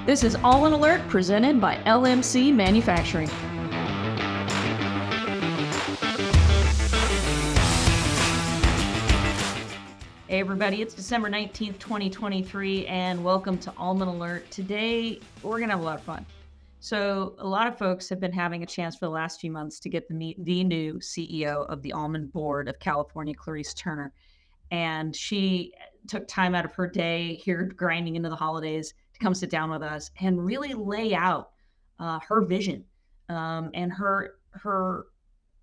This is Almond Alert presented by LMC Manufacturing. Hey everybody, it's December 19th, 2023, and welcome to Almond Alert. Today, we're going to have a lot of fun. So a lot of folks have been having a chance for the last few months to get to meet the new CEO of the Almond Board of California, Clarice Turner. And she took time out of her day here grinding into the holidays to come sit down with us and really lay out her vision and her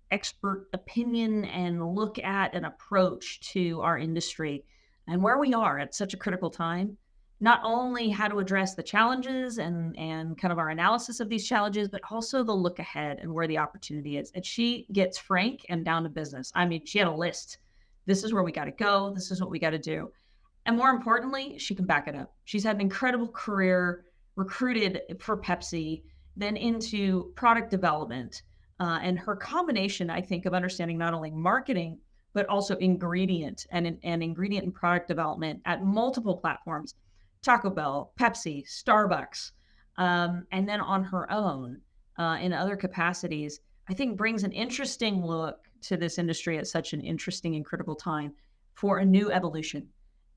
expert opinion and look at an approach to our industry and where we are at such a critical time. Not only how to address the challenges and kind of our analysis of these challenges, but also the look ahead and where the opportunity is. And she gets frank and down to business. I mean, she had a list. This is where we got to go. This is what we got to do. And more importantly, she can back it up. She's had an incredible career, recruited for Pepsi, then into product development. And her combination, I think, of understanding not only marketing, but also ingredient and ingredient and product development at multiple platforms, Taco Bell, Pepsi, Starbucks, and then on her own in other capacities, I think brings an interesting look to this industry at such an interesting and critical time for a new evolution.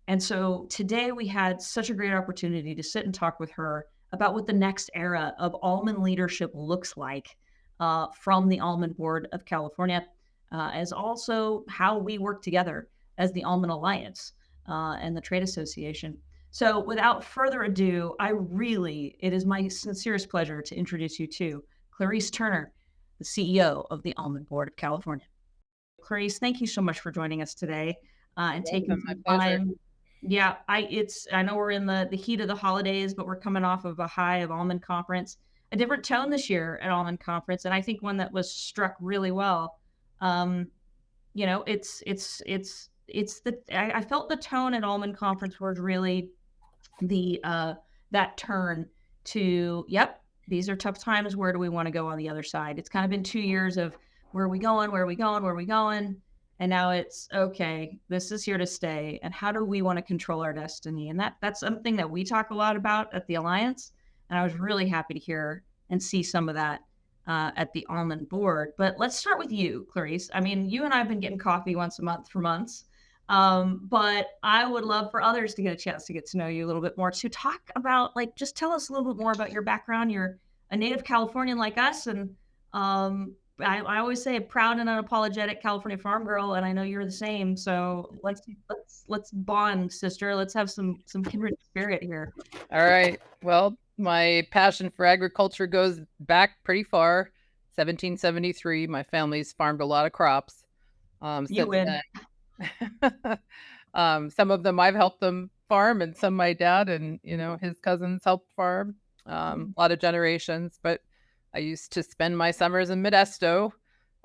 And so today we had such a great opportunity to sit and talk with her about what the next era of almond leadership looks like from the Almond Board of California, as also how we work together as the Almond Alliance and the Trade Association. So without further ado, it is my sincerest pleasure to introduce you to Clarice Turner, the CEO of the Almond Board of California. Clarice, thank you so much for joining us today and taking some time. Yeah, I know we're in the heat of the holidays, but we're coming off of a high of Almond Conference, a different tone this year at Almond Conference, and I think one that was struck really well. I felt the tone at Almond Conference was really that turn to, yep, these are tough times. Where do we want to go on the other side? It's kind of been 2 years of where are we going, where are we going, where are we going? And now it's, okay, this is here to stay. And how do we want to control our destiny? And that's something that we talk a lot about at the Alliance. And I was really happy to hear and see some of that at the Almond Board. But let's start with you, Clarice. I mean, you and I have been getting coffee once a month for months. But I would love for others to get a chance to get to know you a little bit more, to talk about, just tell us a little bit more about your background. You're a native Californian like us. And I always say a proud and unapologetic California farm girl, and I know you're the same. So let's bond, sister. Let's have some kindred spirit here. All right. Well, my passion for agriculture goes back pretty far. 1773. My family's farmed a lot of crops. You win. Some of them I've helped them farm, and some my dad and his cousins helped farm. A lot of generations, but I used to spend my summers in Modesto,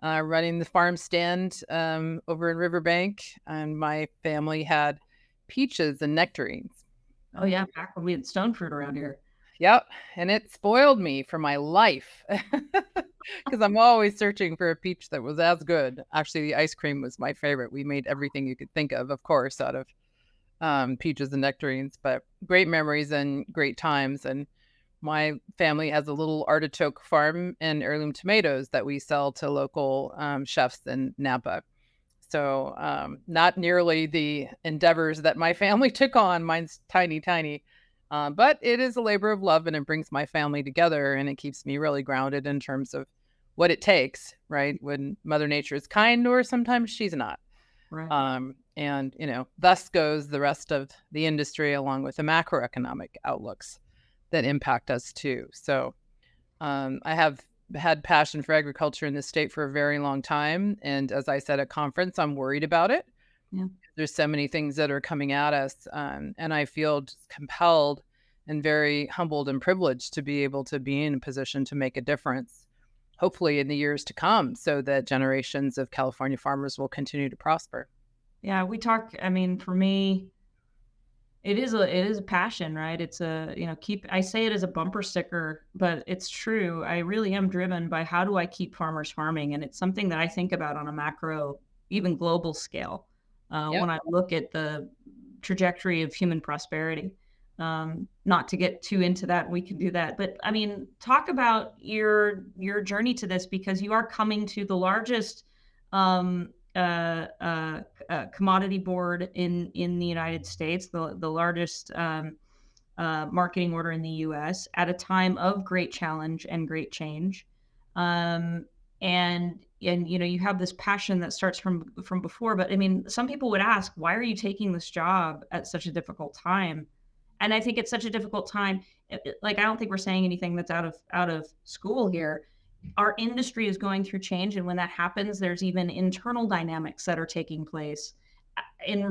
running the farm stand over in Riverbank, and my family had peaches and nectarines. Oh yeah, back when we had stone fruit around here. Yep, and it spoiled me for my life because I'm always searching for a peach that was as good. Actually, the ice cream was my favorite. We made everything you could think of course, out of peaches and nectarines, but great memories and great times. And my family has a little artichoke farm and heirloom tomatoes that we sell to local chefs in Napa. So not nearly the endeavors that my family took on. Mine's tiny. But it is a labor of love, and it brings my family together, and it keeps me really grounded in terms of what it takes, right? When Mother Nature is kind, or sometimes she's not. Right. And, thus goes the rest of the industry, along with the macroeconomic outlooks that impact us too. So I have had passion for agriculture in this state for a very long time. And as I said at conference, I'm worried about it. Yeah. There's so many things that are coming at us. And I feel just compelled and very humbled and privileged to be able to be in a position to make a difference, hopefully in the years to come, so that generations of California farmers will continue to prosper. Yeah, for me, it is a passion, right? It's I say it as a bumper sticker, but it's true. I really am driven by how do I keep farmers farming? And it's something that I think about on a macro, even global scale. When I look at the trajectory of human prosperity. Not to get too into that, we can do that. But I mean, talk about your journey to this, because you are coming to the largest commodity board in the United States, the largest marketing order in the U.S. at a time of great challenge and great change. Um, and you have this passion that starts from before. But I mean, some people would ask, why are you taking this job at such a difficult time? And I think it's such a difficult time. Like, I don't think we're saying anything that's out of school here. Our industry is going through change, and when that happens, there's even internal dynamics that are taking place in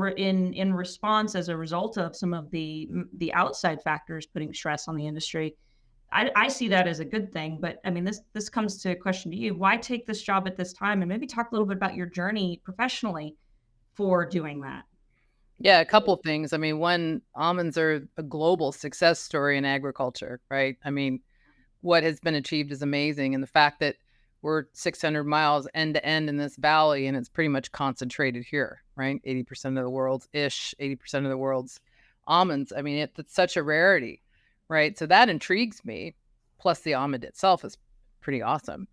response as a result of some of the outside factors putting stress on the industry. I see that as a good thing. But I mean, this comes to a question to you: why take this job at this time? And maybe talk a little bit about your journey professionally for doing that. Yeah, a couple things. I mean, one, almonds are a global success story in agriculture, right? I mean, what has been achieved is amazing. And the fact that we're 600 miles end to end in this valley and it's pretty much concentrated here, right? 80% of the world's 80% of the world's almonds. I mean, it's such a rarity, right? So that intrigues me. Plus, the almond itself is pretty awesome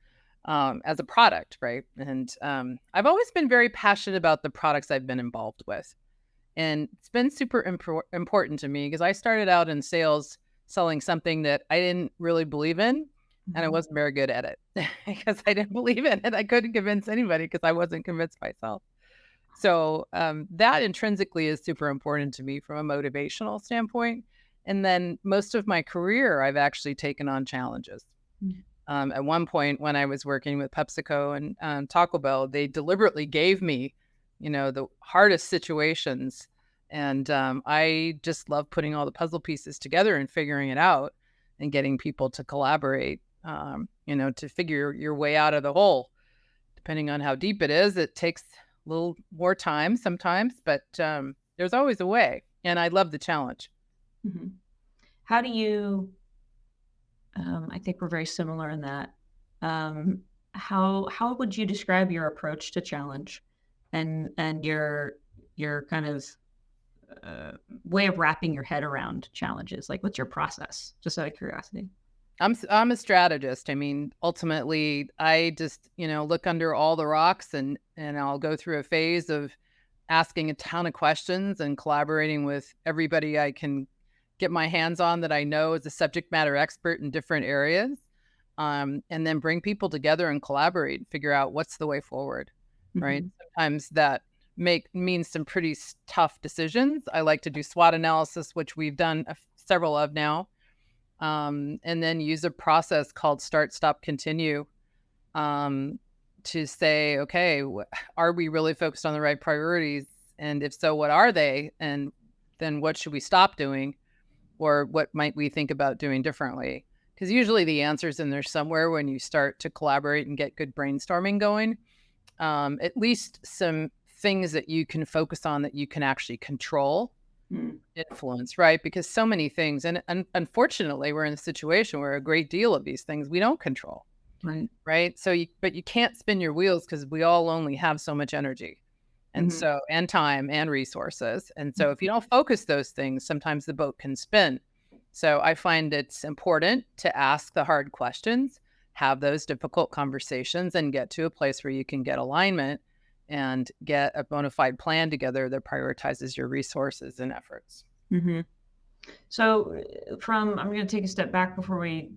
as a product, right? And I've always been very passionate about the products I've been involved with. And it's been super important to me because I started out in sales selling something that I didn't really believe in, and I wasn't very good at it because I didn't believe in it. I couldn't convince anybody because I wasn't convinced myself. So that intrinsically is super important to me from a motivational standpoint. And then most of my career, I've actually taken on challenges. At one point when I was working with PepsiCo and Taco Bell, they deliberately gave me the hardest situations. And I just love putting all the puzzle pieces together and figuring it out and getting people to collaborate, to figure your way out of the hole. Depending on how deep it is, it takes a little more time sometimes, but there's always a way. And I love the challenge. Mm-hmm. How do you, I think we're very similar in that. How would you describe your approach to challenge and your kind of way of wrapping your head around challenges? Like, what's your process? Just out of curiosity. I'm a strategist. I mean, ultimately, I just look under all the rocks and I'll go through a phase of asking a ton of questions and collaborating with everybody I can get my hands on that I know is a subject matter expert in different areas, and then bring people together and collaborate and figure out what's the way forward. Right? Sometimes that means some pretty tough decisions. I like to do SWOT analysis, which we've done several of now, and then use a process called start, stop, continue, to say, okay, are we really focused on the right priorities? And if so, what are they? And then what should we stop doing? Or what might we think about doing differently? Because usually the answer's in there somewhere when you start to collaborate and get good brainstorming going. At least some things that you can focus on that you can actually control, influence, right? Because so many things, and unfortunately, we're in a situation where a great deal of these things we don't control, right? So, but you can't spin your wheels because we all only have so much energy, and so and time and resources, and so if you don't focus those things, sometimes the boat can spin. So I find it's important to ask the hard questions, have those difficult conversations, and get to a place where you can get alignment and get a bona fide plan together that prioritizes your resources and efforts. So I'm going to take a step back before we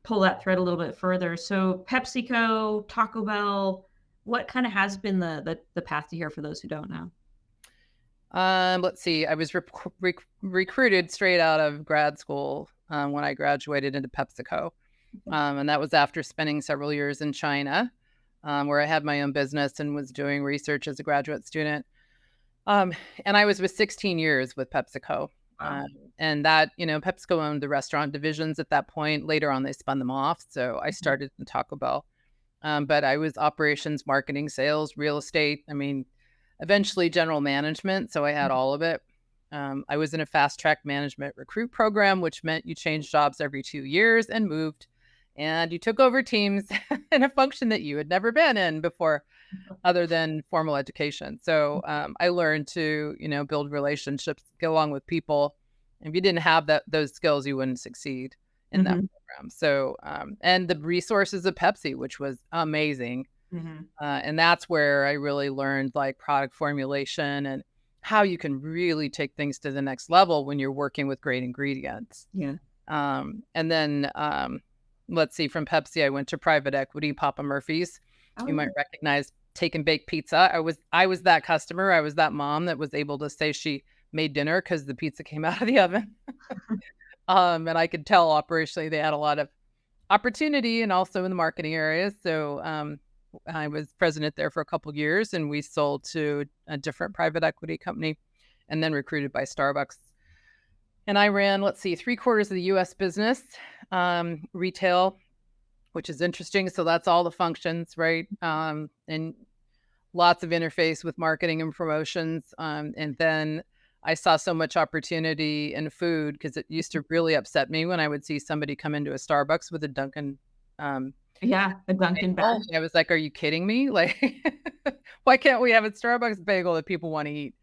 pull that thread a little bit further. So PepsiCo, Taco Bell, what kind of has been the path to here for those who don't know? Let's see. I was recruited straight out of grad school when I graduated into PepsiCo. And that was after spending several years in China, where I had my own business and was doing research as a graduate student. And I was with 16 years with PepsiCo. Wow. And that, PepsiCo owned the restaurant divisions at that point. Later on, they spun them off. So I started in Taco Bell. But I was operations, marketing, sales, real estate. I mean, eventually general management. So I had all of it. I was in a fast track management recruit program, which meant you changed jobs every 2 years and moved. And you took over teams in a function that you had never been in before, other than formal education. So I learned to, build relationships, get along with people, If you didn't have those skills, you wouldn't succeed in that Mhm. program. So, and the resources of Pepsi, which was amazing. Mhm. And that's where I really learned like product formulation and how you can really take things to the next level when you're working with great ingredients. Yeah. And then let's see, from Pepsi, I went to private equity, Papa Murphy's. Oh, You yeah. might recognize Take and Bake Pizza. I was that customer. I was that mom that was able to say she made dinner because the pizza came out of the oven. And I could tell operationally they had a lot of opportunity and also in the marketing area. So I was president there for a couple years, and we sold to a different private equity company, and then recruited by Starbucks. And I ran, let's see, 3/4 of the U.S. business, retail, which is interesting. So that's all the functions, right? And lots of interface with marketing and promotions. And then I saw so much opportunity in food because it used to really upset me when I would see somebody come into a Starbucks with a Dunkin' Yeah, a Dunkin' bagel. bag. I was like, "Are you kidding me? Like, why can't we have a Starbucks bagel that people want to eat?"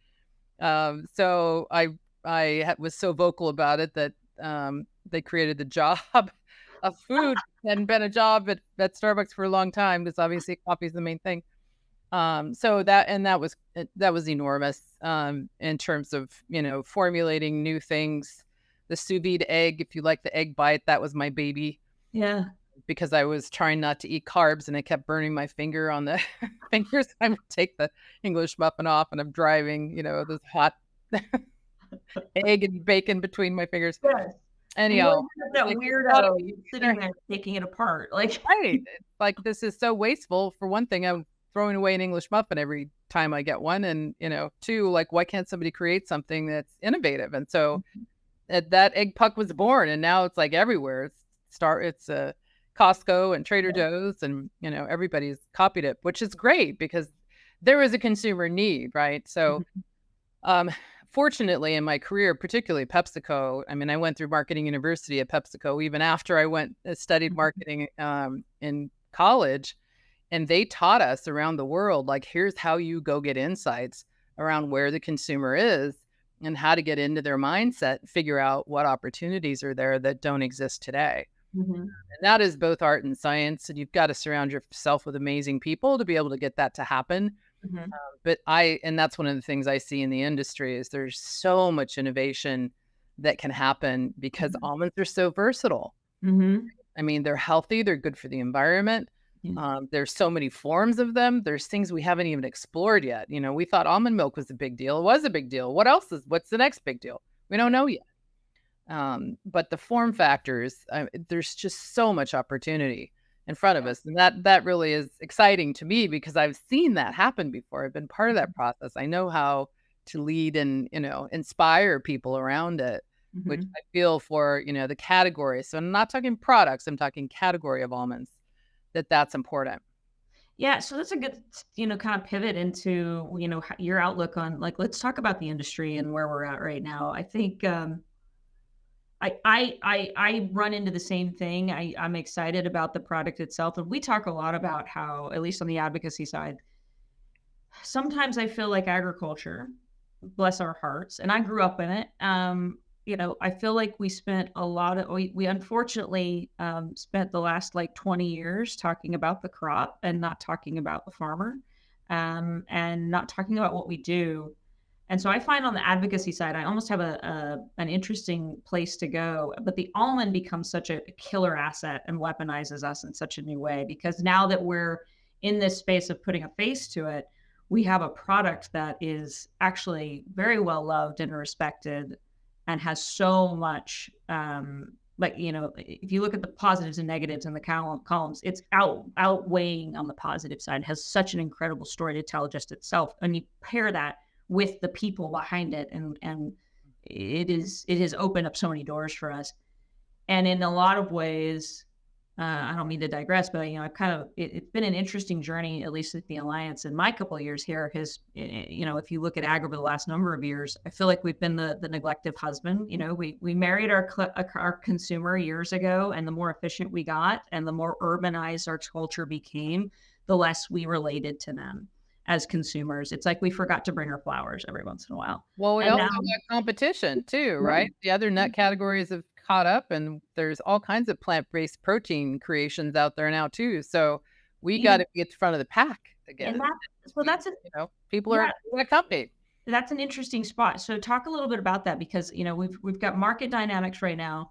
So I was so vocal about it that they created the job of food. Hadn't been a job at Starbucks for a long time because obviously coffee is the main thing. So that was enormous in terms of formulating new things. The sous vide egg, if you like the egg bite, that was my baby Yeah. because I was trying not to eat carbs and I kept burning my finger on the fingers. I would take the English muffin off and I'm driving, this hot egg and bacon between my fingers. Yes. And Anyhow, you're I was that like, "There's gotta weirdo be sitting better." there taking it apart, like Right. It's like, this is so wasteful. For one thing, I'm throwing away an English muffin every time I get one. And, two, like, why can't somebody create something that's innovative? And so that egg puck was born, and now it's like everywhere. It's Costco and Trader Joe's, and everybody's copied it, which is great because there is a consumer need, right? So, Mhm. um, fortunately, in my career, particularly PepsiCo, I mean, I went through marketing university at PepsiCo even after I studied marketing in college, and they taught us around the world, like, here's how you go get insights around where the consumer is and how to get into their mindset, figure out what opportunities are there that don't exist today. Mhm. And that is both art and science. And you've got to surround yourself with amazing people to be able to get that to happen. Mhm. And that's one of the things I see in the industry is there's so much innovation that can happen because Mhm. almonds are so versatile. Mhm. I mean, they're healthy, they're good for the environment. Yeah. There's so many forms of them. There's things we haven't even explored yet. We thought almond milk was a big deal. It was a big deal. What's the next big deal? We don't know yet. But the form factors, there's just so much opportunity in front of Yeah. us. And that really is exciting to me because I've seen that happen before. I've been part of that process. I know how to lead and, inspire people around it, which Mhm. I feel for, the category. So I'm not talking products, I'm talking category of almonds, that's important. Yeah, so that's a good, kind of pivot into, your outlook on like let's talk about the industry and where we're at right now. I think I run into the same thing. I'm excited about the product itself, and we talk a lot about how, at least on the advocacy side, sometimes I feel like agriculture, bless our hearts, and I grew up in it. I feel like we spent a lot of we unfortunately spent the last like 20 years talking about the crop and not talking about the farmer, and not talking about what we do. And so I find on the advocacy side, I almost have an interesting place to go. But the almond becomes such a killer asset and weaponizes us in such a new way because now that we're in this space of putting a face to it, we have a product that is actually very well loved and respected and has so much like if you look at the positives and negatives in the columns, it's outweighing on the positive side. It has such an incredible story to tell just itself, and you pair that with the people behind it, and it has opened up so many doors for us. And in a lot of ways, I don't mean to digress, but I've kind of it's been an interesting journey, at least at the Alliance in my couple of years here. Because if you look at ag over the last number of years, I feel like we've been the neglective husband. We married our consumer years ago, and the more efficient we got, and the more urbanized our culture became, the less we related to them. as consumers. It's like we forgot to bring our flowers every once in a while. Well, we And also now, got competition too, right. right? The other nut categories have caught up, and there's all kinds of plant-based protein creations out there now too. So we got You to be at the front of the pack and again. that well, that's a People are yeah, in a company. that's an interesting spot. So talk a little bit about that because, we've got market dynamics right now.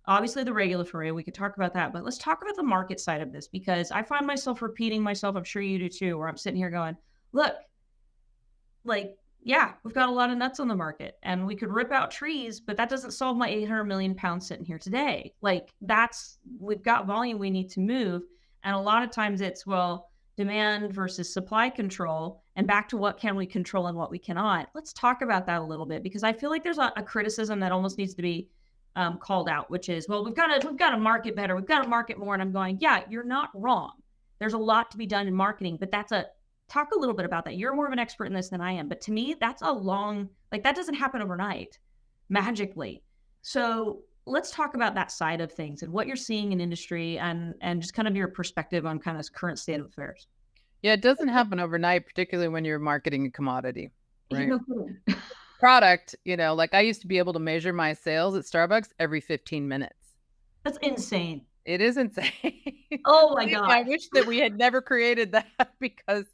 Obviously the regulatory, we could talk about that, but let's talk about the market side of this because I find myself repeating myself, I'm sure you do too, where I'm sitting here going, look, like, yeah, we've got a lot of nuts on the market and we could rip out trees, but that doesn't solve my 800 million pounds sitting here today. Like we've got volume we need to move. And a lot of times it's, well, demand versus supply control and back to what can we control and what we cannot. Let's talk about that a little bit because I feel like there's a criticism that almost needs to be called out, which is, well, we've got to market better. We've got to market more. And I'm going, yeah, you're not wrong. There's a lot to be done in marketing, but talk a little bit about that. You're more of an expert in this than I am, but to me, that's that doesn't happen overnight magically. So let's talk about that side of things and what you're seeing in industry and just kind of your perspective on kind of current state of affairs. Yeah, it doesn't happen overnight, particularly when you're marketing a commodity, right? No kidding. Product, like I used to be able to measure my sales at Starbucks every 15 minutes. That's insane. It is insane. Oh my God. I wish that we had never created that because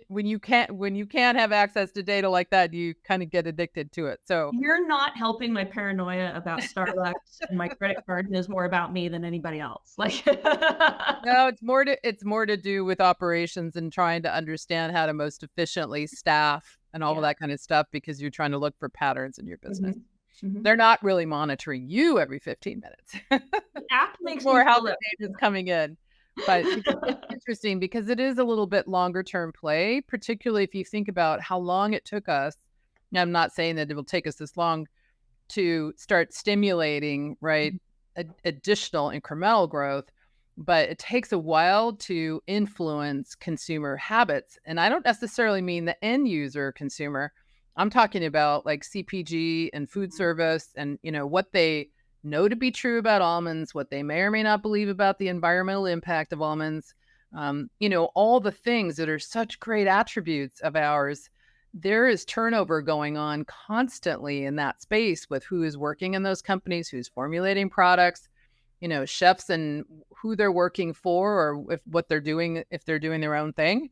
when you can't have access to data like that, you kind of get addicted to it. So you're not helping my paranoia about Starbucks and my credit card is more about me than anybody else. Like no, it's more to do with operations and trying to understand how to most efficiently staff and all of that kind of stuff because you're trying to look for patterns in your business. Mm-hmm. They're not really monitoring you every 15 minutes. The app makes more how the data is coming in. But it's interesting because it is a little bit longer term play, particularly if you think about how long it took us. I'm not saying that it will take us this long to start stimulating, right, additional incremental growth, but it takes a while to influence consumer habits. And I don't necessarily mean the end user consumer. I'm talking about like CPG and food service and, what they know to be true about almonds, what they may or may not believe about the environmental impact of almonds, all the things that are such great attributes of ours. There is turnover going on constantly in that space with who is working in those companies, who's formulating products, chefs and who they're working for or if they're doing their own thing.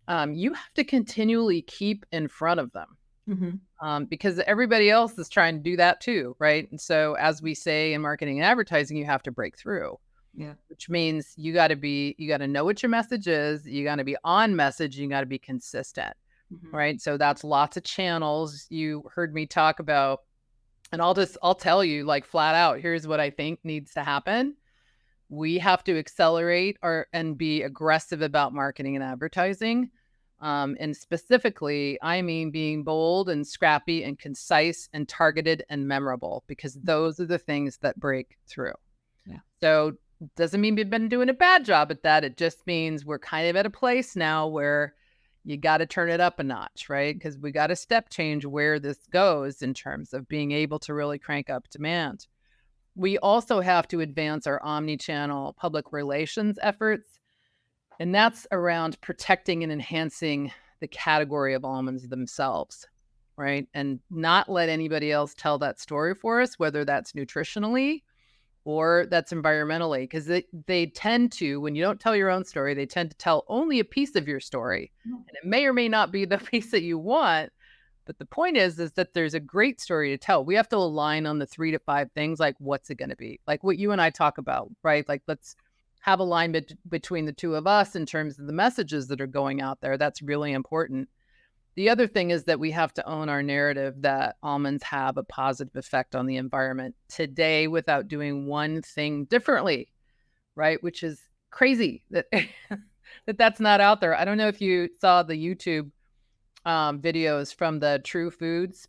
You have to continually keep in front of them. Mm-hmm. Because everybody else is trying to do that too, right? And so, as we say in marketing and advertising, you have to break through. Yeah, which means you got to know what your message is. You got to be on message. You got to be consistent, right? So that's lots of channels. You heard me talk about, and I'll tell you like flat out. Here's what I think needs to happen. We have to accelerate and be aggressive about marketing and advertising. And specifically, I mean being bold and scrappy and concise and targeted and memorable, because those are the things that break through. Yeah. So doesn't mean we've been doing a bad job at that. It just means we're kind of at a place now where you got to turn it up a notch, right? Because we got to step change where this goes in terms of being able to really crank up demand. We also have to advance our omni-channel public relations efforts. And that's around protecting and enhancing the category of almonds themselves, right? And not let anybody else tell that story for us, whether that's nutritionally or that's environmentally, because they tend to, when you don't tell your own story, they tend to tell only a piece of your story. And it may or may not be the piece that you want. But the point is that there's a great story to tell. We have to align on the 3 to 5 things, like what's it going to be? Like what you and I talk about, right? Like let's have alignment between the two of us in terms of the messages that are going out there. That's really important. The other thing is that we have to own our narrative that almonds have a positive effect on the environment today without doing one thing differently, right? Which is crazy that that's not out there. I don't know if you saw the YouTube videos from the True Foods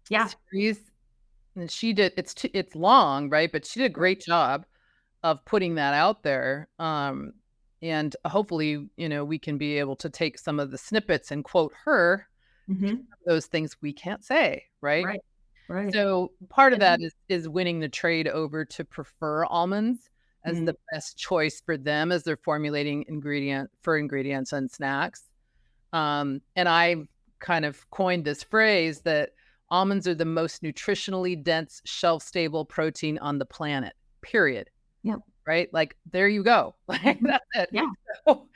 series. And she did, it's long, right? But she did a great job of putting that out there. And hopefully, we can be able to take some of the snippets and quote her, those things we can't say, right? Right. So part of that is winning the trade over to prefer almonds as the best choice for them as they're formulating ingredients and snacks. And I kind of coined this phrase that almonds are the most nutritionally dense, shelf-stable protein on the planet, period. Yep. Right? Like, there you go. Like, Mhm. that's it. Yeah. So,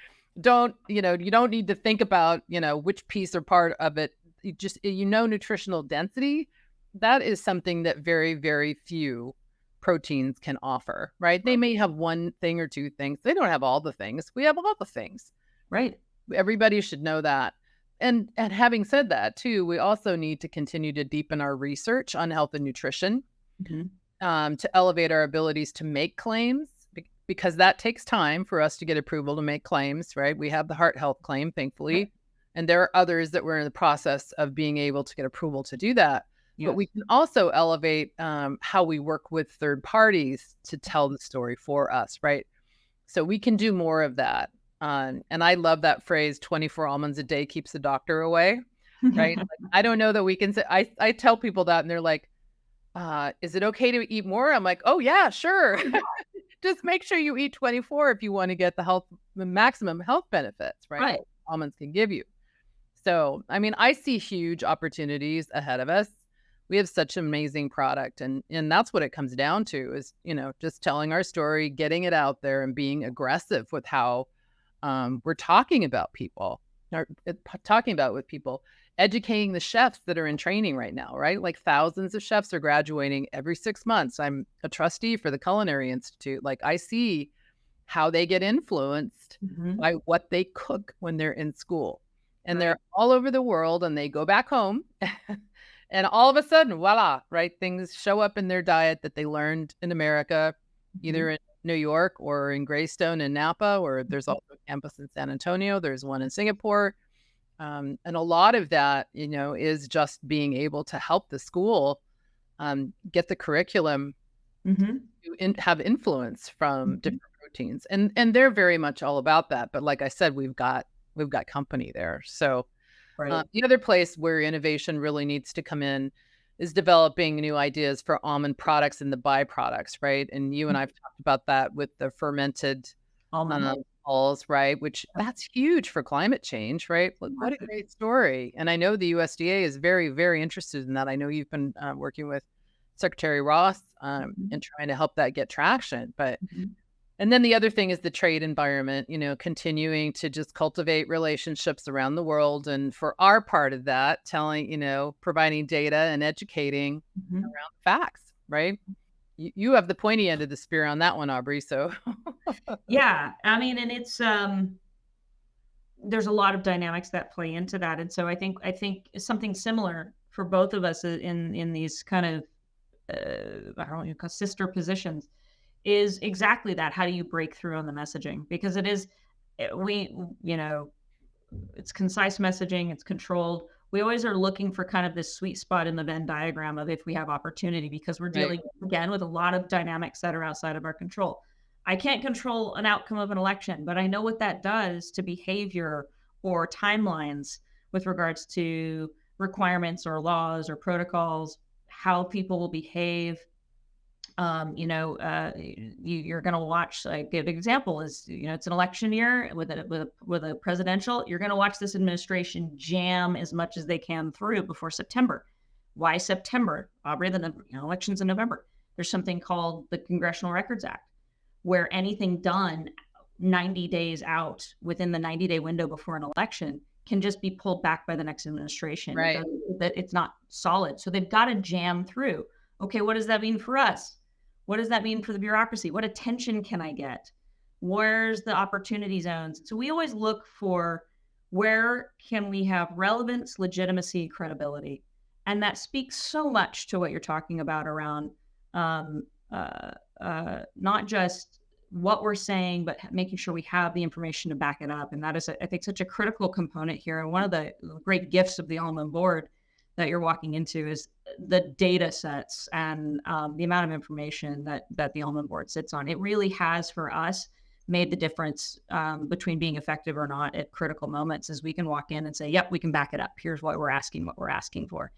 you don't need to think about, which piece or part of it. You just, nutritional density, that is something that very, very few proteins can offer, right? They may have one thing or two things. They don't have all the things. We have all the things. Right. Everybody should know that. And having said that, too, we also need to continue to deepen our research on health and nutrition, Mhm. to elevate our abilities to make claims, because that takes time for us to get approval to make claims, right? We have the heart health claim, thankfully, and there are others that we're in the process of being able to get approval to do that. But we Yes. can also elevate how we work with third parties to tell the story for us, right? So we can do more of that. And I love that phrase, 24 almonds a day keeps the doctor away, right? Like, I don't know that we can say, I tell people that and they're like, is it okay to eat more? I'm like, oh yeah, sure. Just make sure you eat 24 if you want to get the maximum health benefits, right? Right. Almonds can give you. So, I mean, I see huge opportunities ahead of us. We have such an amazing product, and that's what it comes down to is, just telling our story, getting it out there, and being aggressive with how we're talking about people, or talking about with people, educating the chefs that are in training right now, right? Like, thousands of chefs are graduating every 6 months. I'm a trustee for the Culinary Institute. Like, I see how they get influenced Mhm. by what they cook when they're in school. And Right. they're all over the world and they go back home and all of a sudden, voila, right? Things show up in their diet that they learned in America, Mhm. either in New York or in Greystone and Napa, or there's also a campus in San Antonio. There's one in Singapore. And a lot of that, is just being able to help the school get the curriculum Mhm. to have influence from Mhm. different proteins. And they're very much all about that. But like I said, we've got company there. So Right. the other place where innovation really needs to come in is developing new ideas for almond products and the byproducts, right? And you and I've talked about that with the fermented Almond milk. hulls, right? Which that's huge for climate change, right? Look, what a Massive. great story. And I know the USDA is very, very interested in that. I know you've been working with Secretary Ross Mhm. and trying to help that get traction. But Mhm. and then the other thing is the trade environment, continuing to just cultivate relationships around the world. And for our part of that, providing data and educating Mhm. around facts, right? You have the pointy end of the spear on that one, Aubrey. So, Yeah. I mean, and it's there's a lot of dynamics that play into that. And so I think something similar for both of us in these kind of I don't know what you call sister positions is exactly that. How do you break through on the messaging? Because it is we you know it's concise messaging, it's controlled. We always are looking for kind of this sweet spot in the Venn diagram of if we have opportunity because we're right, dealing again with a lot of dynamics that are outside of our control. I can't control an outcome of an election, but I know what that does to behavior or timelines with regards to requirements or laws or protocols, how people will behave. You're going to watch. Like, a good example is, it's an election year with a presidential. You're going to watch this administration jam as much as they can through before September. Why September? Aubrey, elections in November. There's something called the Congressional Records Act, where anything done 90 days out within the 90-day window before an election can just be pulled back by the next administration. right, It's not solid, so they've got to jam through. Okay, what does that mean for us? What does that mean for the bureaucracy? What attention can I get? Where's the opportunity zones? So we always look for where can we have relevance, legitimacy, credibility, and that speaks so much to what you're talking about around um, not just what we're saying, but making sure we have the information to back it up. And that is, I think, such a critical component here. And one of the great gifts of the Almond board that you're walking into is the data sets and the amount of information that the Almond board sits on. It really has, for us, made the difference between being effective or not at critical moments, as we can walk in and say, yep, we can back it up. Here's what we're asking for.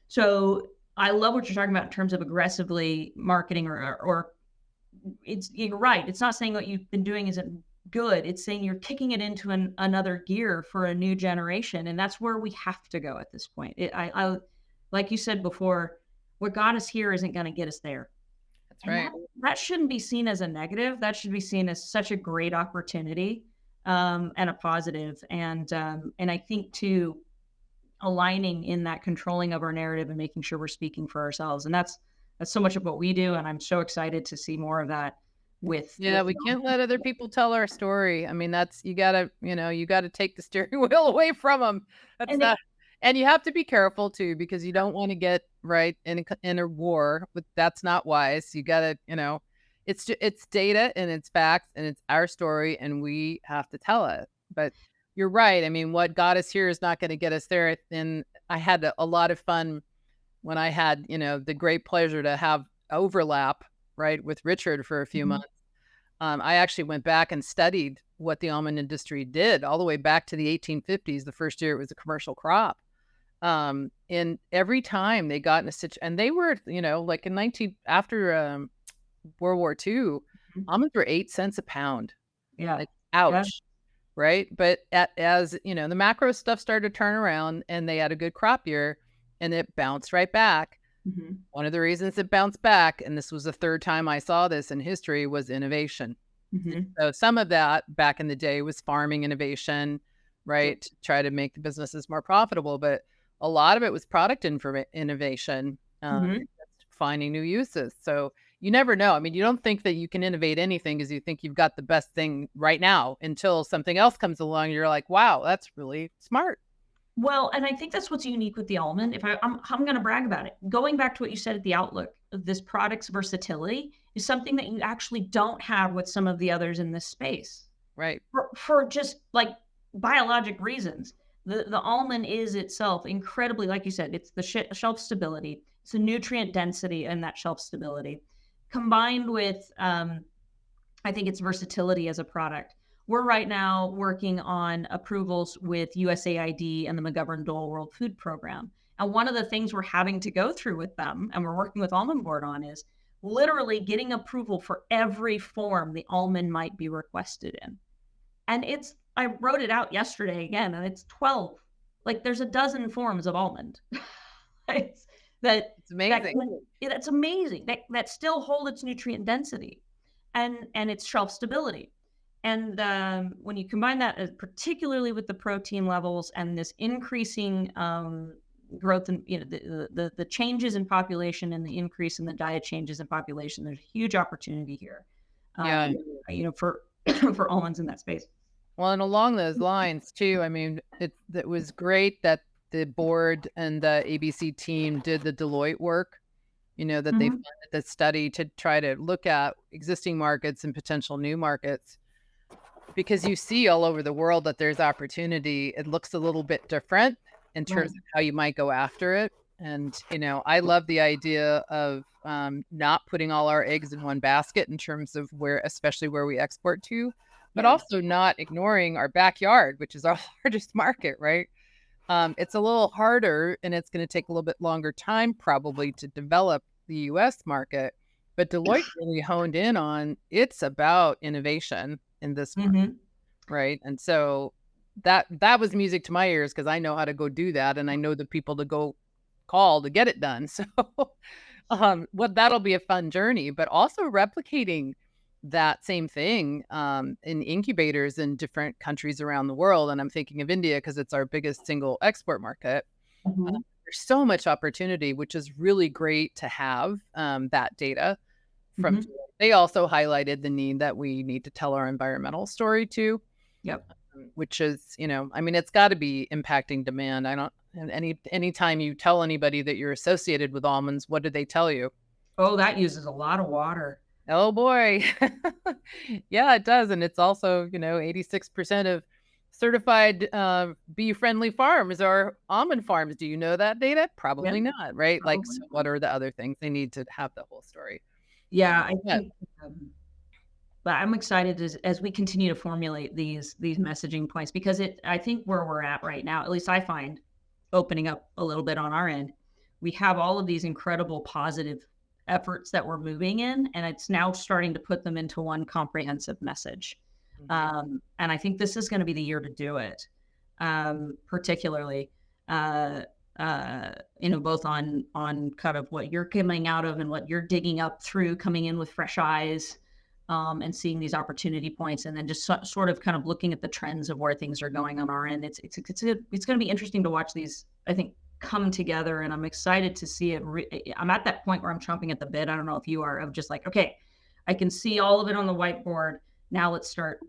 So I love what you're talking about in terms of aggressively marketing, or you're right. It's not saying what you've been doing isn't good. It's saying you're kicking it into another gear for a new generation, and that's where we have to go at this point. Like you said before, what got us here isn't going to get us there, That's and right. that shouldn't be seen as a negative. That should be seen as such a great opportunity, and a positive. And I think too, aligning in that controlling of our narrative and making sure we're speaking for ourselves, and that's so much of what we do. And I'm so excited to see more of that Yeah, with we can't let other people tell our story. I mean, that's you gotta take the steering wheel away from them. That's and it, not and you have to be careful too because you don't wanna get, right, in a war, but that's not wise. You gotta, it's data and it's facts and it's our story and we have to tell it. But you're right. I mean, what got us here is not gonna get us there. And I had a lot of fun when I had, the great pleasure to have overlap, right, with Richard for a few Mhm. months. I actually went back and studied what the almond industry did all the way back to the 1850s, the first year it was a commercial crop. And every time they got in a situation, and they were, like in 19 after World War II, Mhm. almonds were 8 cents a pound. Yeah. Like, Yeah. ouch, right? But as the macro stuff started to turn around, and they had a good crop year, and it bounced right back. Mhm. One of the reasons it bounced back, and this was the third time I saw this in history, was innovation. Mhm. So some of that back in the day was farming innovation, Yep. right? To try to make the businesses more profitable, but a lot of it was product innovation, Mhm. finding new uses. So you never know. I mean, you don't think that you can innovate anything because you think you've got the best thing right now until something else comes along. You're like, wow, that's really smart. Well, and I think that's what's unique with the almond. If I'm gonna brag about it. Going back to what you said at the outlook, this product's versatility is something that you actually don't have with some of the others in this space. Right. For just, like, biologic reasons. The almond is itself incredibly, like you said, it's the shelf stability, it's the nutrient density and that shelf stability, combined with, I think it's versatility as a product. We're right now working on approvals with USAID and the McGovern-Dole World Food Program. And one of the things we're having to go through with them, and we're working with Almond Board on, is literally getting approval for every form the almond might be requested in. And I wrote it out yesterday again, and it's 12. Like, there's a dozen forms of almond. It's that It's amazing. yeah, that's amazing. That still hold its nutrient density and its shelf stability. And when you combine that, particularly with the protein levels and this increasing growth in the changes in population and the increase in the diet changes in population, there's a huge opportunity here. Yeah. For for almonds in that space. Well, and along those lines too, I mean, it was great that the board and the ABC team did the Deloitte work, that they Mhm. funded the study to try to look at existing markets and potential new markets. Because you see all over the world that there's opportunity. It looks a little bit different in terms Right. of how you might go after it. And, I love the idea of not putting all our eggs in one basket in terms of especially where we export to, but Yeah. also not ignoring our backyard, which is our largest market, right? It's a little harder and it's going to take a little bit longer time probably to develop the US market. But Deloitte really honed in on it's about innovation in this market. Mhm. Right, and so that was music to my ears because I know how to go do that, and I know the people to go call to get it done, so, that'll be a fun journey, but also replicating that same thing, in incubators in different countries around the world, and I'm thinking of India because it's our biggest single export market. Mhm. There's so much opportunity, which is really great to have, that data from. Mhm. They also highlighted the need that we need to tell our environmental story too. Yep. Which is, I mean, it's gotta be impacting demand. I don't and anytime you tell anybody that you're associated with almonds, what do they tell you? Oh, that uses a lot of water. Oh boy. Yeah, it does, and it's also, 86% of certified, bee-friendly farms are almond farms. Do you know that data? Yeah, Probably not, right? Like, probably so not. what are the other things? They need to have the whole story. Yeah, I Yeah. think, but I'm excited as we continue to formulate these messaging points because I think where we're at right now, at least I find opening up a little bit on our end, we have all of these incredible positive efforts that we're moving in, and it's now starting to put them into one comprehensive message. And I think this is going to be the year to do it, particularly, uh, both on kind of what you're coming out of and what you're digging up through, coming in with fresh eyes, and seeing these opportunity points, and then just sort of kind of looking at the trends of where things are going on our end. It's going to be interesting to watch these, I think, come together, and I'm excited to see it. I'm at that point where I'm chomping at the bit. I don't know if you are, of just like, okay, I can see all of it on the whiteboard. Now let's start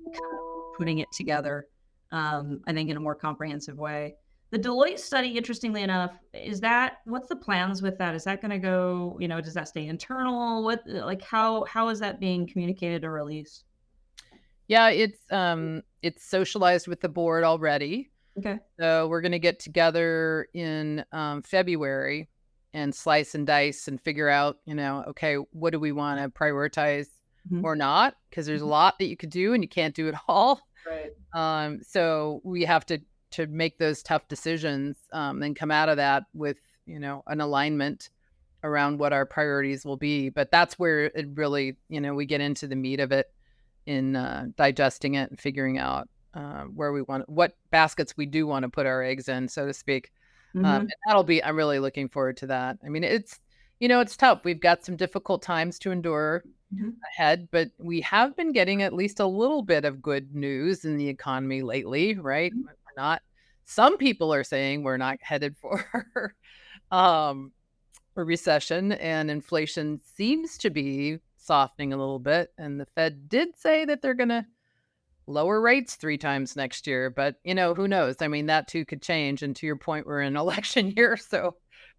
putting it together. I think in a more comprehensive way. The Deloitte study, interestingly enough, what's the plans with that? Is that going to go, does that stay internal? How is that being communicated or released? Yeah, it's socialized with the board already. Okay. So we're going to get together in February and slice and dice and figure out, okay, what do we want to prioritize or not? Because there's a lot that you could do and you can't do it all. Right. So we have to make those tough decisions and come out of that with, an alignment around what our priorities will be. But that's where it really, we get into the meat of it in digesting it and figuring out what baskets we do want to put our eggs in, so to speak. And I'm really looking forward to that. I mean, it's tough. We've got some difficult times to endure ahead, but we have been getting at least a little bit of good news in the economy lately, right? Some people are saying we're not headed for a recession, and inflation seems to be softening a little bit. And the Fed did say that they're going to lower rates 3 times next year, but who knows? I mean, that too could change. And to your point, we're in election year,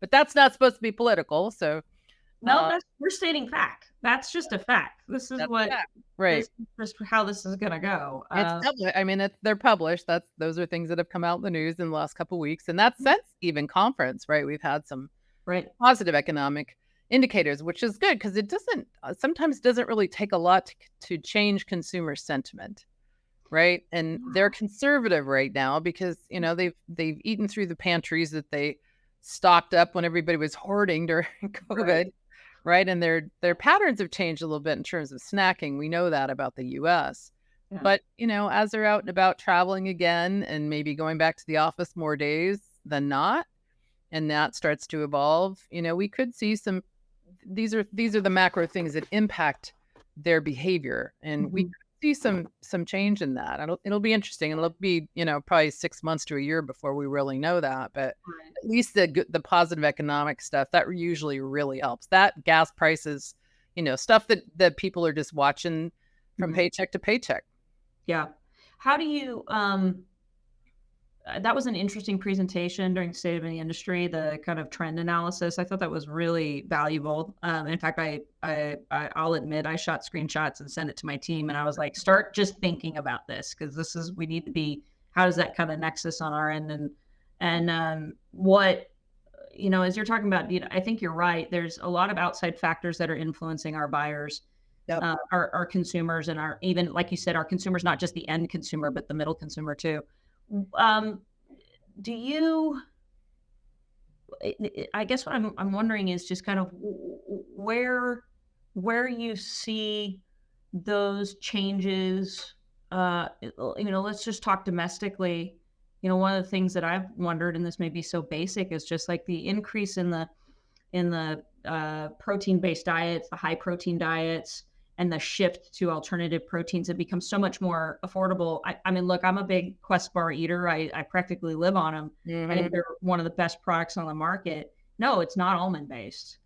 but that's not supposed to be political. So no, we're stating fact. That's just a fact. This is what, right? This is just how this is going to go. I mean, they're published. Those are things that have come out in the news in the last couple of weeks, and that's since even conference, right? We've had some positive economic indicators, which is good because it sometimes doesn't really take a lot to change consumer sentiment, right? And they're conservative right now because they've eaten through the pantries that they stocked up when everybody was hoarding during COVID. Right. And their patterns have changed a little bit in terms of snacking. We know that about the US. Yeah. But, as they're out and about traveling again and maybe going back to the office more days than not, and that starts to evolve, we could see these are the macro things that impact their behavior. And we could see some change in that. It'll be interesting. It'll be, probably 6 months to a year before we really know that. But at least the positive economic stuff, that usually really helps. That gas prices, stuff that people are just watching from paycheck to paycheck. Yeah. How do you, that was an interesting presentation during State of the Industry, the kind of trend analysis. I thought that was really valuable. In fact, I'll admit I shot screenshots and sent it to my team, and I was like, start just thinking about this, because we need to be, how does that kind of nexus on our end, and what, as you're talking about, I think you're right. There's a lot of outside factors that are influencing our buyers, our consumers, and even, like you said, our consumers, not just the end consumer, but the middle consumer too. Do you, I guess what I'm wondering is just kind of where you see those changes, let's just talk domestically. One of the things that I've wondered, and this may be so basic, is just like the increase in the protein-based diets, the high protein diets, and the shift to alternative proteins have become so much more affordable. I mean, look, I'm a big Quest bar eater. I practically live on them. I think they're one of the best products on the market. No, it's not almond based.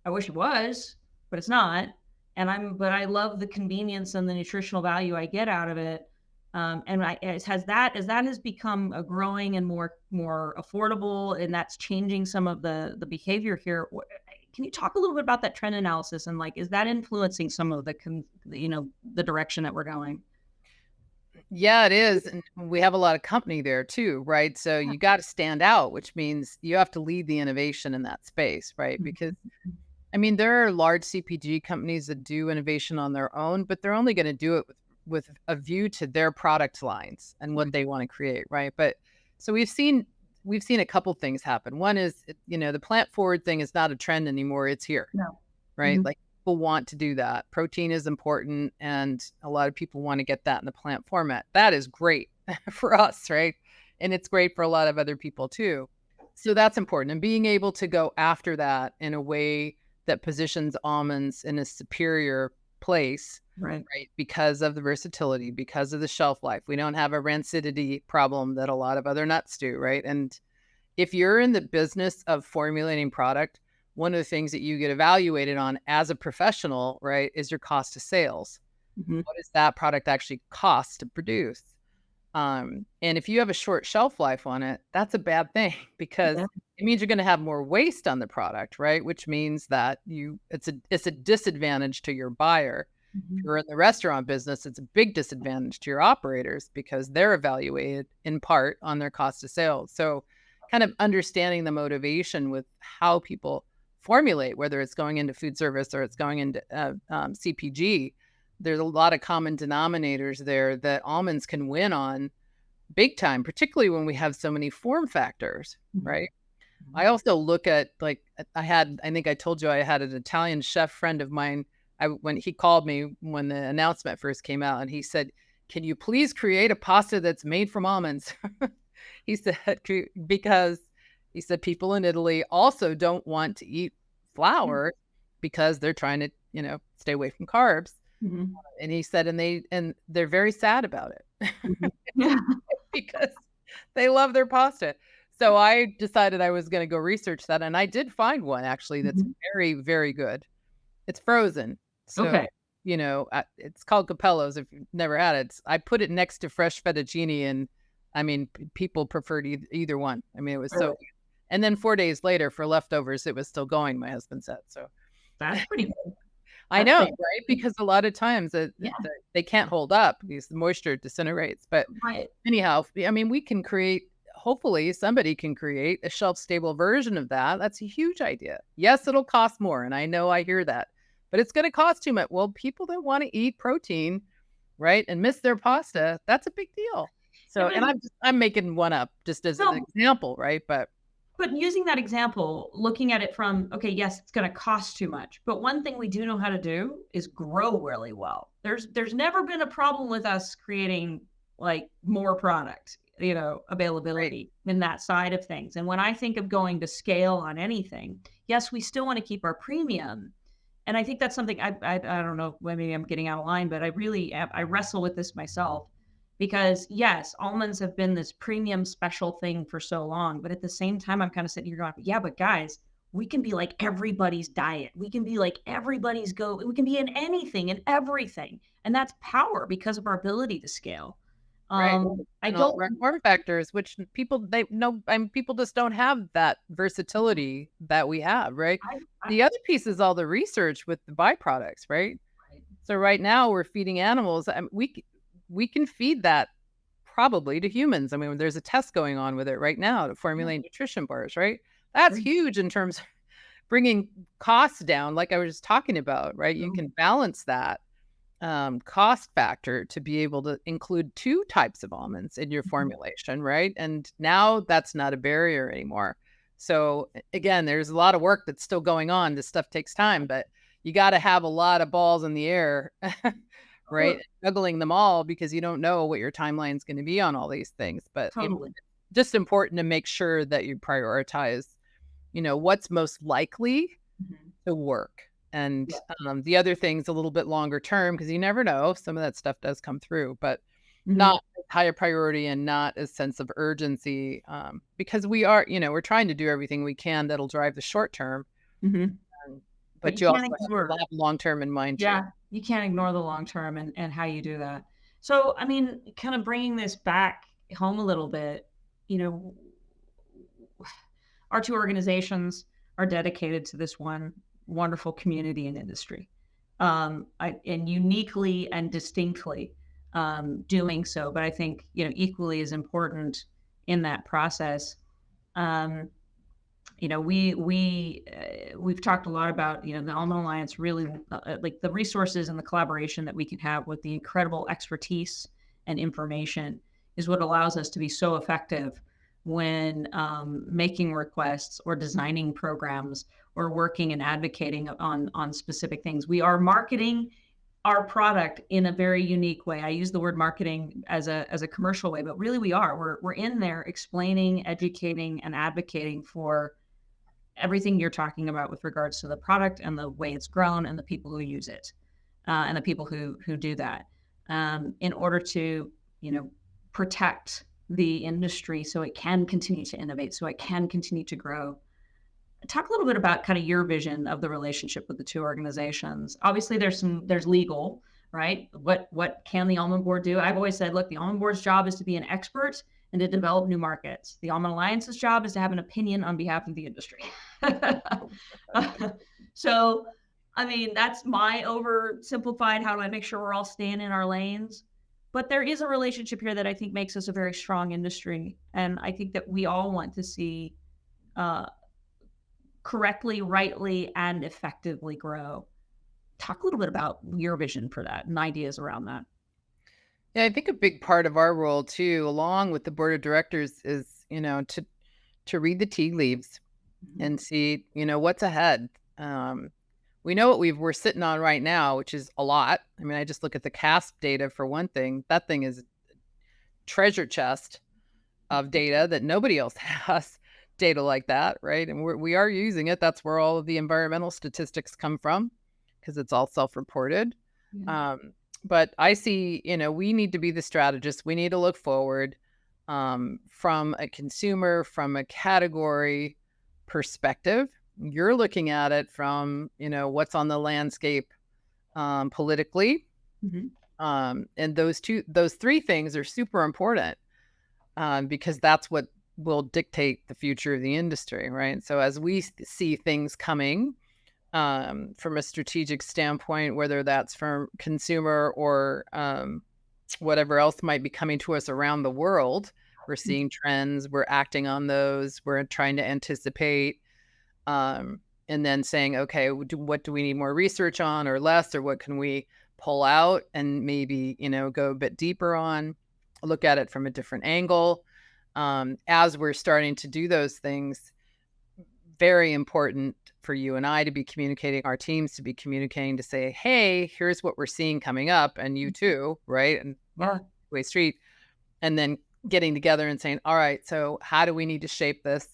I wish it was, but it's not. But I love the convenience and the nutritional value I get out of it. As that has become a growing and more affordable, and that's changing some of the behavior here. Can you talk a little bit about that trend analysis, and is that influencing some of the direction that we're going? Yeah, it is. And we have a lot of company there too, right? So you got to stand out, which means you have to lead the innovation in that space, right? Because I mean, there are large CPG companies that do innovation on their own, but they're only going to do it with a view to their product lines and what they want to create, right? But so we've seen a couple things happen. One is, the plant forward thing is not a trend anymore. It's here, right? Like people want to do that. Protein is important, and a lot of people want to get that in the plant format. That is great for us, right? And it's great for a lot of other people too. So that's important. And being able to go after that in a way that positions almonds in a superior place, Right. right? Because of the versatility, because of the shelf life. We don't have a rancidity problem that a lot of other nuts do, right? And if you're in the business of formulating product, one of the things that you get evaluated on as a professional, right, is your cost of sales. Mhm. What does that product actually cost to produce? And if you have a short shelf life on it, that's a bad thing because Yeah. it means you're going to have more waste on the product, right? Which means that it's a disadvantage to your buyer. If Mhm. you're in the restaurant business, it's a big disadvantage to your operators because they're evaluated in part on their cost of sales. So kind of understanding the motivation with how people formulate, whether it's going into food service or it's going into CPG, there's a lot of common denominators there that almonds can win on big time, particularly when we have so many form factors, Mhm. right? I Mhm. also look at like I think I told you I had an Italian chef friend of mine. When he called me when the announcement first came out, and he said, "Can you please create a pasta that's made from almonds?" He said because he said people in Italy also don't want to eat Yeah. flour because they're trying to stay away from carbs. Mhm. And he said, and they're very sad about it Mhm. Yeah. because they love their pasta. So I decided I was going to go research that, and I did find one actually that's Mhm. very, very good. It's frozen, so Okay. it's called Capello's. If you've never had it, I put it next to fresh fettuccine, and I mean, people preferred either one. I mean, it was so. Really? And then 4 days later, for leftovers, it was still going. My husband said so. That's pretty good. I That's know, fantastic. right? Because a lot of times Yeah. they can't hold up because the moisture disintegrates. But Right. anyhow, I mean, we can create, hopefully, somebody can create a shelf stable version of that. That's a huge idea. Yes, it'll cost more. And I know I hear that, but it's going to cost too much. Well, people that want to eat protein, right, and miss their pasta, that's a big deal. Yeah, So, and I'm making one up just as an no, example, right? but using that example, looking at it from, okay, yes, it's gonna cost too much, but one thing we do know how to do is grow really well. There's never been a problem with us creating, like, more product, Right, availability in that side of things, and when I think of going to scale on anything, yes, we still wanna keep our premium, and I think that's something I don't know, well, maybe I'm getting out of line, but I really I wrestle with this myself because yes, almonds have been this premium special thing for so long, but at the same time, I'm kind of sitting here going, yeah, but guys, we can be like everybody's diet. We can be like everybody's go. We can be in anything and everything, and that's power because of our ability to scale. right. I And all don't. right, form factors, which people they know, I mean, people just don't have that versatility that we have, right? I The other piece is all the research with the byproducts, right? So right now we're feeding animals. We can feed that probably to humans. I mean, there's a test going on with it right now to formulate nutrition bars, right? That's agree. huge in terms of bringing costs down, like I was just talking about, right? You So, can balance that cost factor to be able to include two types of almonds in your mhm. formulation, right? And now that's not a barrier anymore. So again, there's a lot of work that's still going on. This stuff takes time, but you got to have a lot of balls in the air, right? Oh, Juggling them all because you don't know what your timeline is going to be on all these things. But totally. just important to make sure that you prioritize, what's most likely Mhm. to work. And Yeah. the other thing's a little bit longer term because you never know. Some of that stuff does come through, but Mhm. not as high a priority and not a sense of urgency because we are, we're trying to do everything we can that'll drive the short term. Mhm. um, But But you you can't also ignore. have long term in mind too. Yeah, you can't ignore the long term and how you do that. So, I mean, kind of bringing this back home a little bit, you know, our two organizations are dedicated to this one wonderful community and industry, and uniquely and distinctly doing so. But I think equally as important in that process. Um, we've talked a lot about the Almond Alliance, really like the resources and the collaboration that we can have with the incredible expertise and information is what allows us to be so effective when making requests or designing programs or working and advocating on specific things. We are marketing our product in a very unique way. I use the word marketing as a commercial way, but really we are. We're in there explaining, educating, and advocating for everything you're talking about with regards to the product and the way it's grown and the people who use it, and the people who do that, in order to, protect the industry so it can continue to innovate, so it can continue to grow. Talk a little bit about kind of your vision of the relationship with the two organizations. Obviously, there's legal, right? What can the Almond Board do? I've always said, look, the Almond Board's job is to be an expert and to develop new markets. The Almond Alliance's job is to have an opinion on behalf of the industry. So, I mean, that's my oversimplified. How do I make sure we're all staying in our lanes? But there is a relationship here that I think makes us a very strong industry, and I think that we all want to see correctly, rightly, and effectively grow. Talk a little bit about your vision for that and ideas around that. Yeah, I think a big part of our role too, along with the board of directors, is to read the tea leaves and see what's ahead. We know what we're sitting on right now, which is a lot. I mean, I just look at the CASP data for one thing. That thing is a treasure chest of data that nobody else has data like that, right? And we are using it. That's where all of the environmental statistics come from, because it's all self-reported. Yeah. But I see, we need to be the strategists. We need to look forward from a consumer, from a category perspective. You're looking at it from, what's on the landscape politically. And those three things are super important because that's what will dictate the future of the industry, right? So as we see things coming from a strategic standpoint, whether that's from consumer or whatever else might be coming to us around the world, we're seeing trends, we're acting on those, we're trying to anticipate, and then saying, okay, what do we need more research on or less, or what can we pull out and maybe, go a bit deeper on, look at it from a different angle. As we're starting to do those things, very important for you and I to be communicating, our teams to be communicating, to say, hey, here's what we're seeing coming up, and you too, right? And two-way street. And then getting together and saying, all right, so how do we need to shape this?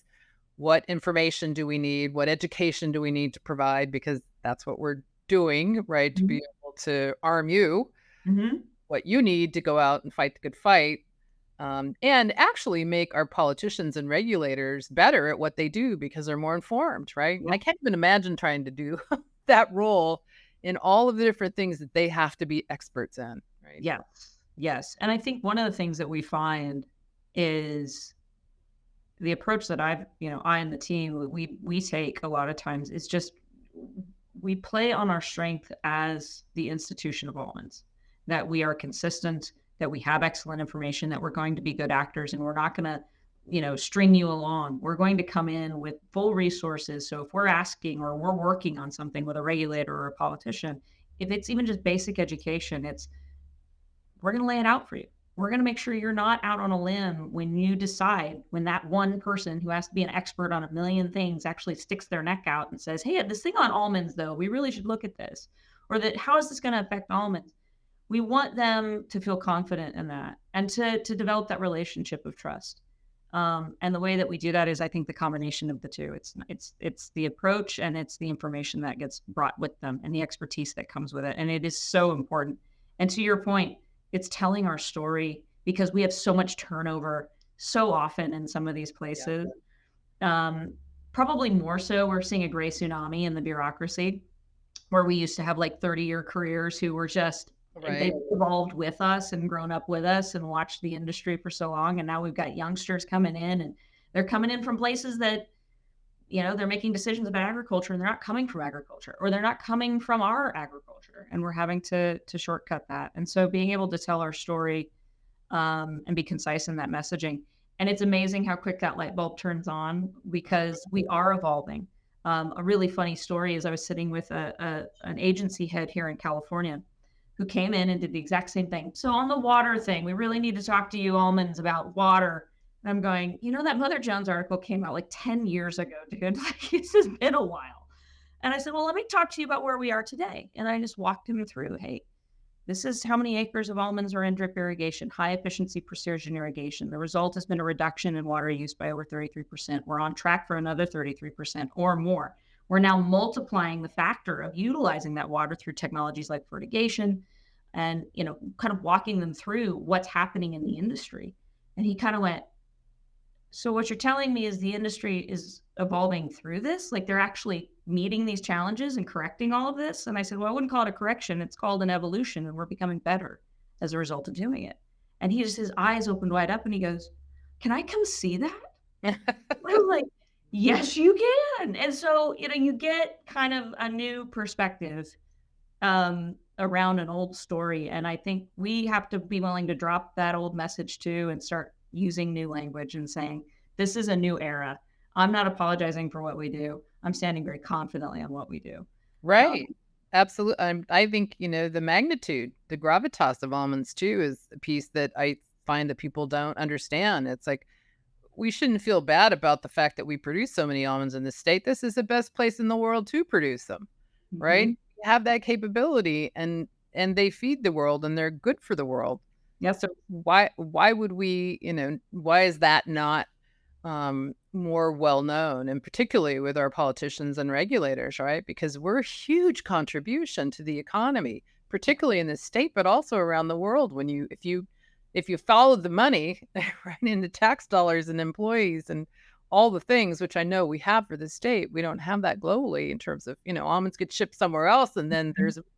What information do we need? What education do we need to provide? Because that's what we're doing, right? To be able to arm you, what you need to go out and fight the good fight. And actually make our politicians and regulators better at what they do because they're more informed, right? I can't even imagine trying to do that role in all of the different things that they have to be experts in, right? Yes. And I think one of the things that we find is the approach that I and the team, we take a lot of times is just, we play on our strength as the institution of almonds, that we are consistent, that we have excellent information, that we're going to be good actors, and we're not going to, string you along. We're going to come in with full resources. So if we're asking or we're working on something with a regulator or a politician, if it's even just basic education, we're going to lay it out for you. We're going to make sure you're not out on a limb when you decide, when that one person who has to be an expert on a million things actually sticks their neck out and says, hey, this thing on almonds, though, we really should look at this, or that how is this going to affect almonds? We want them to feel confident in that and to develop that relationship of trust. And the way that we do that is, I think, the combination of the two. It's the approach and it's the information that gets brought with them and the expertise that comes with it. And it is so important. And to your point, it's telling our story because we have so much turnover so often in some of these places. Probably more so, we're seeing a gray tsunami in the bureaucracy, where we used to have like 30-year careers who were just, they've evolved with us and grown up with us and watched the industry for so long. And now we've got youngsters coming in, and they're coming in from places that, they're making decisions about agriculture and they're not coming from agriculture, or they're not coming from our agriculture. And we're having to shortcut that. And so being able to tell our story and be concise in that messaging. And it's amazing how quick that light bulb turns on because we are evolving. A really funny story is I was sitting with an agency head here in California who came in and did the exact same thing. So on the water thing, we really need to talk to you almonds about water. I'm going, that Mother Jones article came out like 10 years ago, dude. Like, it's just been a while. And I said, well, let me talk to you about where we are today. And I just walked him through, hey, this is how many acres of almonds are in drip irrigation, high efficiency precision irrigation. The result has been a reduction in water use by over 33%. We're on track for another 33% or more. We're now multiplying the factor of utilizing that water through technologies like fertigation and, kind of walking them through what's happening in the industry. And he kind of went, so what you're telling me is the industry is evolving through this? Like they're actually meeting these challenges and correcting all of this? And I said, well, I wouldn't call it a correction. It's called an evolution, and we're becoming better as a result of doing it. And his eyes opened wide up and he goes, can I come see that? I'm like, yes, you can. And so, you get kind of a new perspective around an old story. And I think we have to be willing to drop that old message too and start using new language and saying, this is a new era. I'm not apologizing for what we do. I'm standing very confidently on what we do. Right. Absolutely. I think, the magnitude, the gravitas of almonds too is a piece that I find that people don't understand. It's like, we shouldn't feel bad about the fact that we produce so many almonds in the state. This is the best place in the world to produce them, right? We have that capability and they feed the world and they're good for the world. Yes. So why would we, why is that not more well known, and particularly with our politicians and regulators, right? Because we're a huge contribution to the economy, particularly in this state, but also around the world. When if you follow the money right into tax dollars and employees and all the things, which I know we have for the state, we don't have that globally in terms of, almonds get shipped somewhere else. And then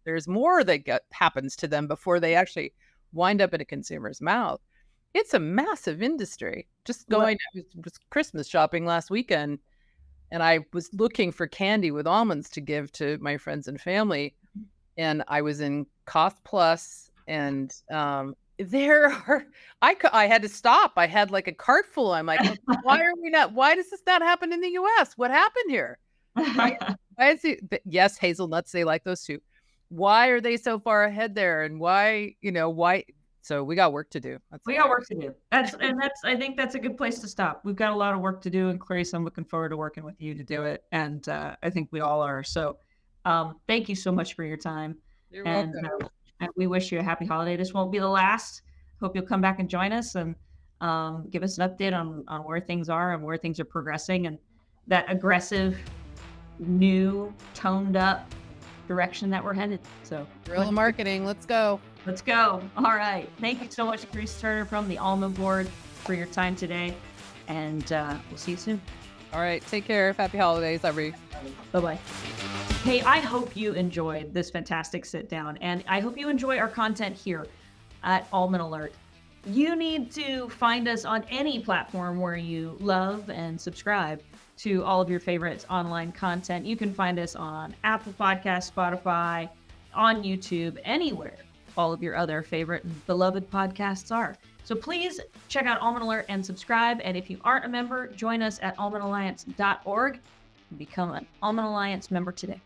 there's more that happens to them before they actually wind up in a consumer's mouth. It's a massive industry. Just going to Christmas shopping last weekend, and I was looking for candy with almonds to give to my friends and family. And I was in Cost Plus, and I had to stop. I had like a cart full. I'm like, why does this not happen in the US? What happened here? Why is it? Yes, hazelnuts, they like those too. Why are they so far ahead there? And why? So we got work to do. We got work to do. I think that's a good place to stop. We've got a lot of work to do. And Clarice, I'm looking forward to working with you to do it. And I think we all are. So thank you so much for your time. You're welcome. And we wish you a happy holiday. This won't be the last. Hope you'll come back and join us and give us an update on where things are and where things are progressing and that aggressive, new, toned up direction that we're headed. So guerrilla marketing. Let's go. Let's go. All right. Thank you so much, Clarice Turner from the Almond Board, for your time today. And we'll see you soon. All right. Take care. Happy holidays, Aubrey. Bye-bye. Hey, I hope you enjoyed this fantastic sit down, and I hope you enjoy our content here at Almond Alert. You need to find us on any platform where you love and subscribe to all of your favorite online content. You can find us on Apple Podcasts, Spotify, on YouTube, anywhere all of your other favorite and beloved podcasts are. So please check out Almond Alert and subscribe. And if you aren't a member, join us at almondalliance.org and become an Almond Alliance member today.